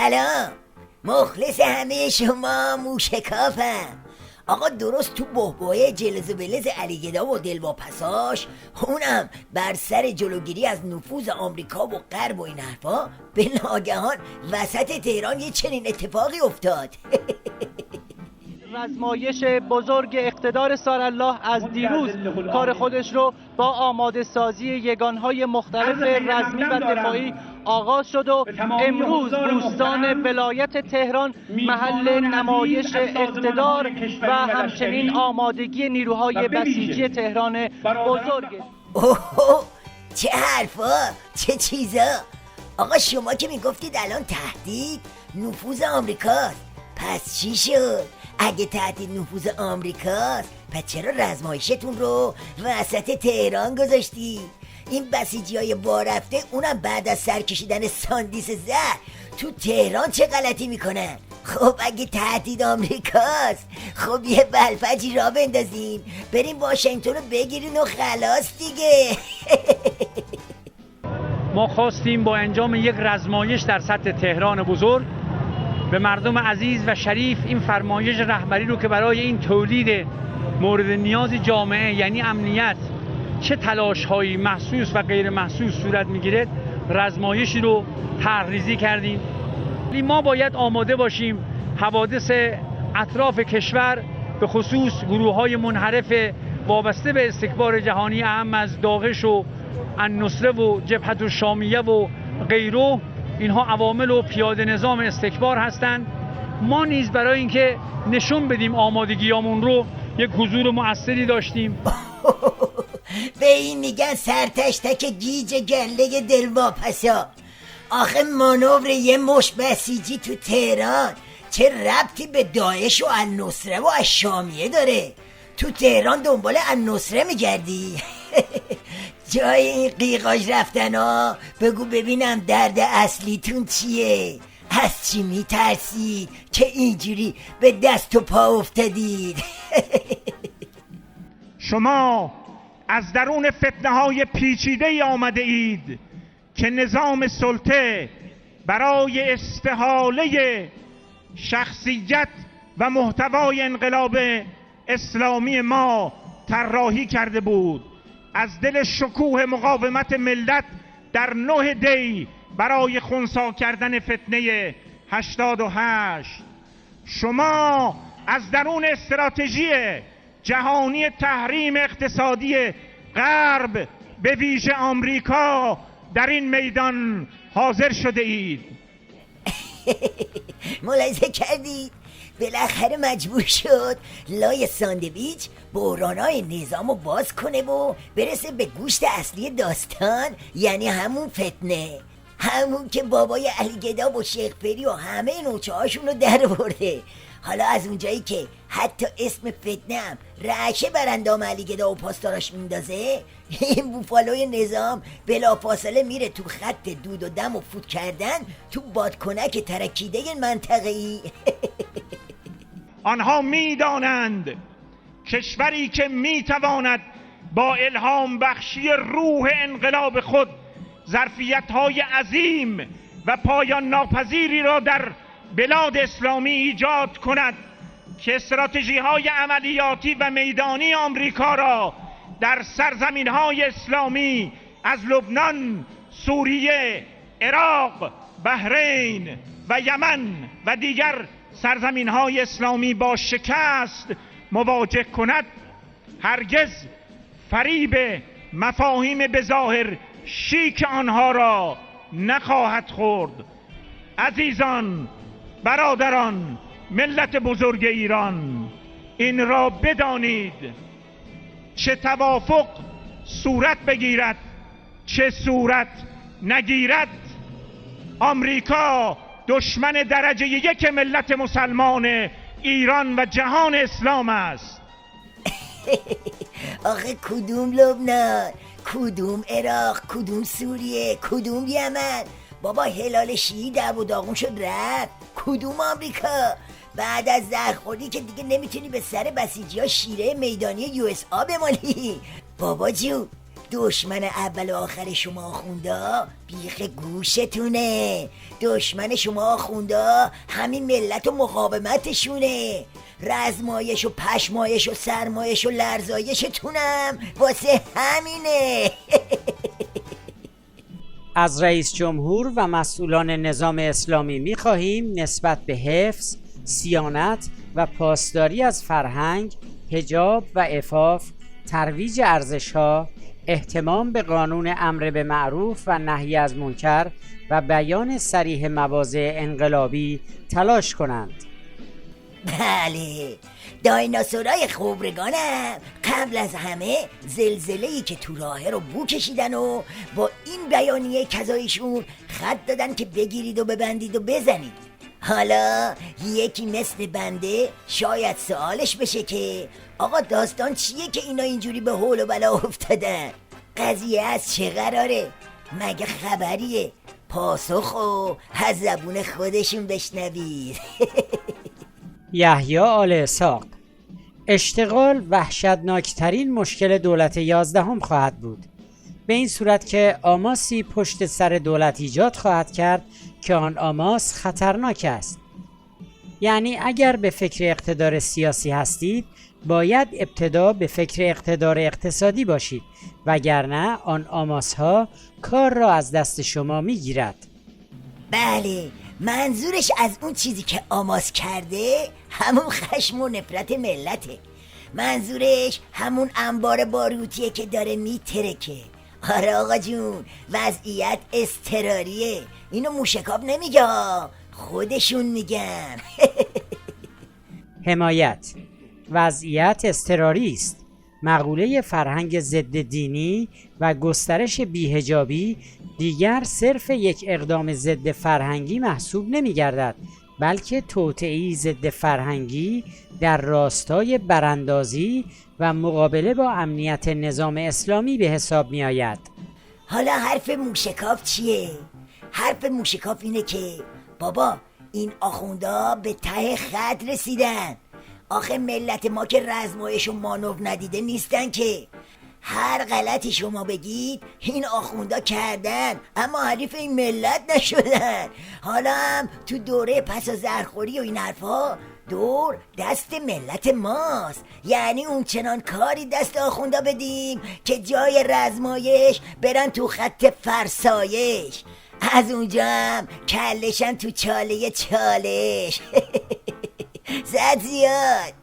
سلام، مخلص همه شما موشکافم. آقا درست تو بحبوحه جلز و بلز علیگدا و دلواپساش، اونم بر سر جلوگیری از نفوذ آمریکا و غرب و این حرفا، به ناگهان وسط تهران یه چنین اتفاقی افتاد. رزمایش بزرگ اقتدار سارالله از دیروز کار خودش رو با آماده سازی یگانهای مختلف رزمی و دفاعی آغاز شد و امروز بوستان ولایت تهران محل نمایش اقتدار و همچنین آمادگی نیروهای بسیجی تهران بزرگ. اوه، چه حرفا، چه چیزا. آقا شما که میگفتید الان تهدید نفوذ آمریکاست، پس چی شد؟ اگه تهدید نفوذ آمریکاست، پس چرا رزمایشتون رو وسط تهران گذاشتی؟ این بسیجی های بارفته اونم بعد از سر کشیدن ساندیس زهر تو تهران چه غلطی میکنن؟ خب اگه تهدید آمریکاست، خب یه بلفجی را بندازین بریم واشنگتن رو بگیرین و خلاص دیگه. ما خواستیم با انجام یک رزمایش در سطح تهران بزرگ به مردم عزیز و شریف این فرمایش رهبری رو که برای این تولید مورد نیاز جامعه یعنی امنیت چه تلاش‌هایی محسوس و غیر محسوس صورت می‌گیرد، رزمایشی رو طرح‌ریزی کردیم. ما باید آماده باشیم حوادث اطراف کشور به خصوص گروه‌های منحرف وابسته به استکبار جهانی اهم از داعش و النصره و جبهة الشامیه و غیره، اینها عوامل و پیاده نظام استکبار هستند. ما نیز برای اینکه نشون بدیم آمادگیامون رو یک حضور مؤثری داشتیم. به این میگن سرتشتک گیج گله دلواپسا. آخه مانور یه مش بسیجی تو تهران چه ربطی به داعش و النصره و الشامیه داره؟ تو تهران دنبال النصره میگردی؟ جای این قیقاج رفتن ها بگو ببینم درد اصلیتون چیه؟ از چی میترسید که اینجوری به دست و پا افتادید؟ شما از درون فتنه های پیچیده آمده اید که نظام سلطه برای استحاله شخصیت و محتوای انقلاب اسلامی ما طراحی کرده بود. از دل شکوه مقاومت ملت در 9 دی برای خنثی کردن فتنه 88 شما از درون استراتژی جهانی تحریم اقتصادی غرب به ویژه آمریکا در این میدان حاضر شده اید. ملاحظه کردید؟ بالاخره مجبور شد لای ساندویچ بحرانای نظامو باز کنه و برسه به گوشت اصلی داستان، یعنی همون فتنه، همون که بابای علیگدا و شیخ فری و همه نوچه هاشون رو در برده. حالا از اونجایی که حتی اسم فتنه هم رعشه بر اندام علیگدا و پاسداراش میندازه، این بوفالوی نظام بلافاصله میره تو خط دود و دم و فوت کردن تو بادکنک ترکیده منطقه‌ای. آنها میدانند کشوری که میتواند با الهام بخشی روح انقلاب خود ظرفیت‌های عظیم و پایان ناپذیری را در بلاد اسلامی ایجاد کند که استراتژی‌های عملیاتی و میدانی آمریکا را در سرزمین‌های اسلامی از لبنان، سوریه، عراق، بحرین و یمن و دیگر سرزمین‌های اسلامی با شکست مواجه کند، هرگز فریب مفاهیم بظاهر شیک آنها را نخواهد خورد. عزیزان، برادران، ملت بزرگ ایران، این را بدانید چه توافق صورت بگیرد چه صورت نگیرد، آمریکا دشمن درجه 1 ملت مسلمان ایران و جهان اسلام است. آخه کدوم لبنان، کدوم عراق، کدوم سوریه، کدوم یمن؟ بابا هلال شیعی در و داغون شد رفت. کدوم آمریکا؟ بعد از زهرخوری که دیگه نمیتونی به سر بسیجی ها شیره میدانی US بمالی. بابا جون دشمن اول و آخر شما آخوندا بیخ گوشتونه. دشمن شما آخوندا همین ملت و مقاومتشونه. رزمایش و پشمایش و سرمایش و لرزایشتونم واسه همینه. از رئیس جمهور و مسئولان نظام اسلامی می‌خواهیم نسبت به حفظ، صیانت و پاسداری از فرهنگ، حجاب و عفاف، ترویج ارزش‌ها، اهتمام به قانون امر به معروف و نهی از منکر و بیان صریح مواضع انقلابی تلاش کنند. بله، دایناسورای خبرگانم قبل از همه زلزله‌ای که تو راهه رو بو کشیدن و با این بیانیه کذایشون خط دادن که بگیرید و ببندید و بزنید. حالا یکی مثل بنده شاید سوالش بشه که آقا داستان چیه که اینا اینجوری به هول و بلا افتادن؟ قضیه از چه قراره؟ مگه خبریه؟ پاسخو از زبون خودشون بشنوید. یحیی آل اسحاق: اشتغال وحشتناکترین مشکل دولت 11 خواهد بود، به این صورت که آماسی پشت سر دولت ایجاد خواهد کرد که آن آماس خطرناک است. یعنی اگر به فکر اقتدار سیاسی هستید باید ابتدا به فکر اقتدار اقتصادی باشید، وگرنه آن آماس ها کار را از دست شما میگیرد. بله، منظورش از اون چیزی که آماس کرده همون خشم و نفرت ملته. منظورش همون انبار باروتیه که داره میترکه. آره آقا جون، وضعیت اضطراریه. اینو موشکاب نمیگه، خودشون میگن. حمایت: وضعیت اضطراری است. مقوله فرهنگ ضد دینی و گسترش بی‌حجابی دیگر صرف یک اقدام ضد فرهنگی محسوب نمی گردد، بلکه توطئه‌ای ضد فرهنگی در راستای براندازی و مقابله با امنیت نظام اسلامی به حساب می آید. حالا حرف موشکاف چیه؟ حرف موشکاف اینه که بابا این آخوندا به ته خط رسیدن. آخه ملت ما که رزمایش و مانور ندیده نیستن که. هر غلطی شما بگید این آخوندا کردن اما حریف این ملت نشدن. حالا هم تو دوره پس از زرخوری و این حرفا دور دست ملت ماست. یعنی اون چنان کاری دست آخوندا بدیم که جای رزمایش برن تو خط فرسایش. از اونجا هم کلشن تو چاله چالش. زد زیاد.